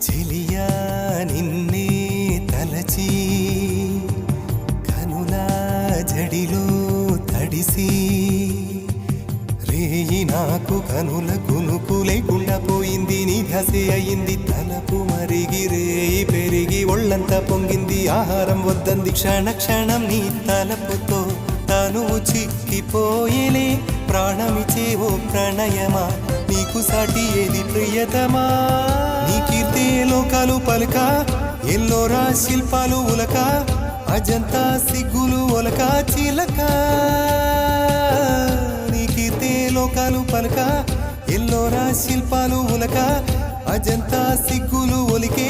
చెలియా నిన్నే తలచి కనులా జడిలో తడిసి రేయి నాకు కనుల కునుకు లేకుండా పోయింది. నీ ధ్యాసే అయింది తలపు మరిగి రేయి పెరిగి ఒళ్ళంతా పొంగింది. ఆహారం వద్దంది క్షణ క్షణం నీ తలపుతో తను చిక్కిపోయేలే. ప్రాణమిచే ఓ ప్రణయమా నీకు సాటి ఏది ప్రియతమా. నీ కీర్తే లోకాలు పలుక ఎల్లోరా శిల్పాలు ఉలక అజంతా సిగ్గులు ఒలక చిలక. నీ కీర్తే లోకాలు పలుక ఎల్లోరా శిల్పాలు ఉలక అజంతా సిగ్గులు ఒలికే